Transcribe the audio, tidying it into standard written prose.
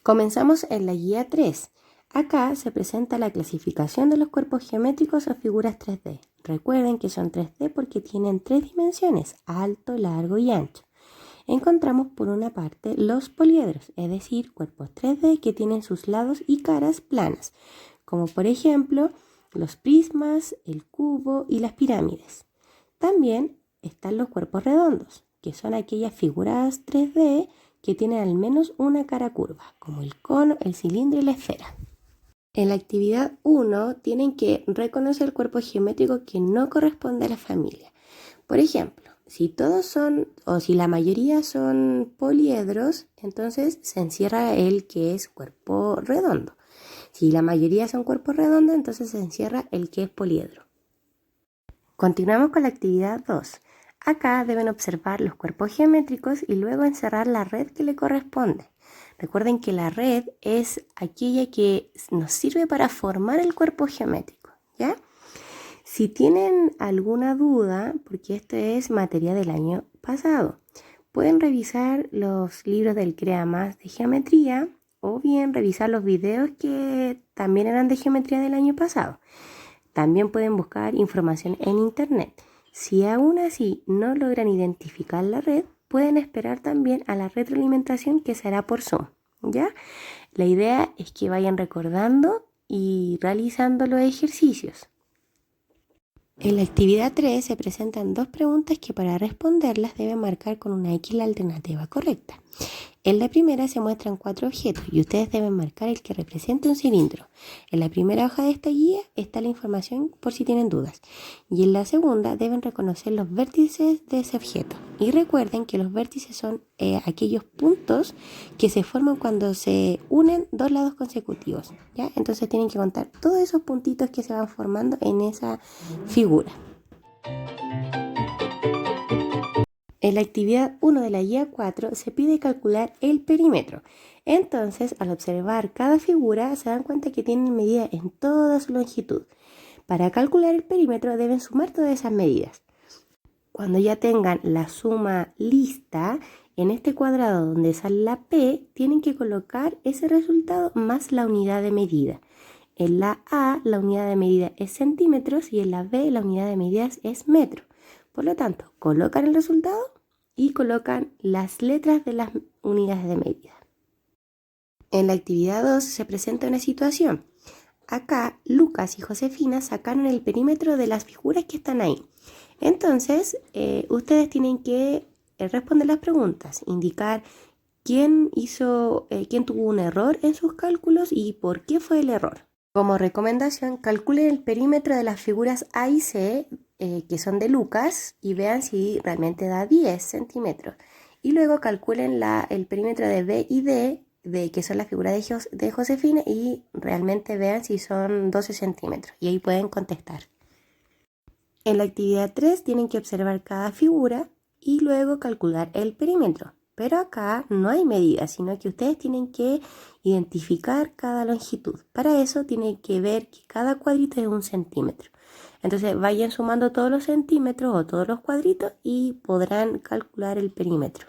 Comenzamos en la guía 3. Acá se presenta la clasificación de los cuerpos geométricos o figuras 3D. Recuerden que son 3D porque tienen 3 dimensiones, alto, largo y ancho. Encontramos por una parte los poliedros, es decir, cuerpos 3D que tienen sus lados y caras planas, como por ejemplo los prismas, el cubo y las pirámides. También están los cuerpos redondos, que son aquellas figuras 3D que tienen al menos una cara curva, como el cono, el cilindro y la esfera. En la actividad 1 tienen que reconocer el cuerpo geométrico que no corresponde a la familia. Por ejemplo, si todos son o si la mayoría son poliedros, entonces se encierra el que es cuerpo redondo. Si la mayoría son cuerpos redondos, entonces se encierra el que es poliedro. Continuamos con la actividad 2. Acá deben observar los cuerpos geométricos y luego encerrar la red que le corresponde. Recuerden que la red es aquella que nos sirve para formar el cuerpo geométrico, ¿ya? Si tienen alguna duda, porque esto es materia del año pasado, pueden revisar los libros del Crea Más de Geometría o bien revisar los videos que también eran de geometría del año pasado. También pueden buscar información en internet. Si aún así no logran identificar la red, pueden esperar también a la retroalimentación que será por Zoom, ¿ya? La idea es que vayan recordando y realizando los ejercicios. En la actividad 3 se presentan dos preguntas que para responderlas deben marcar con una X la alternativa correcta. En la primera se muestran 4 objetos y ustedes deben marcar el que represente un cilindro. En la primera hoja de esta guía está la información por si tienen dudas. Y en la segunda deben reconocer los vértices de ese objeto. Y recuerden que los vértices son aquellos puntos que se forman cuando se unen dos lados consecutivos, ¿ya? Entonces tienen que contar todos esos puntitos que se van formando en esa figura. En la actividad 1 de la guía 4 se pide calcular el perímetro. Entonces, al observar cada figura, se dan cuenta que tienen medidas en toda su longitud. Para calcular el perímetro deben sumar todas esas medidas. Cuando ya tengan la suma lista, en este cuadrado donde sale la P, tienen que colocar ese resultado más la unidad de medida. En la A, la unidad de medida es centímetros y en la B, la unidad de medidas es metro. Por lo tanto, colocan el resultado y colocan las letras de las unidades de medida. En la actividad 2 se presenta una situación. Acá Lucas y Josefina sacaron el perímetro de las figuras que están ahí. Entonces, ustedes tienen que responder las preguntas, indicar quién tuvo un error en sus cálculos y por qué fue el error. Como recomendación, calculen el perímetro de las figuras A y C, que son de Lucas, y vean si realmente da 10 centímetros. Y luego calculen el perímetro de B y D, que son las figuras de Josefina, y realmente vean si son 12 centímetros. Y ahí pueden contestar. En la actividad 3 tienen que observar cada figura y luego calcular el perímetro. Pero acá no hay medidas, sino que ustedes tienen que identificar cada longitud. Para eso tienen que ver que cada cuadrito es 1 centímetro. Entonces vayan sumando todos los centímetros o todos los cuadritos y podrán calcular el perímetro.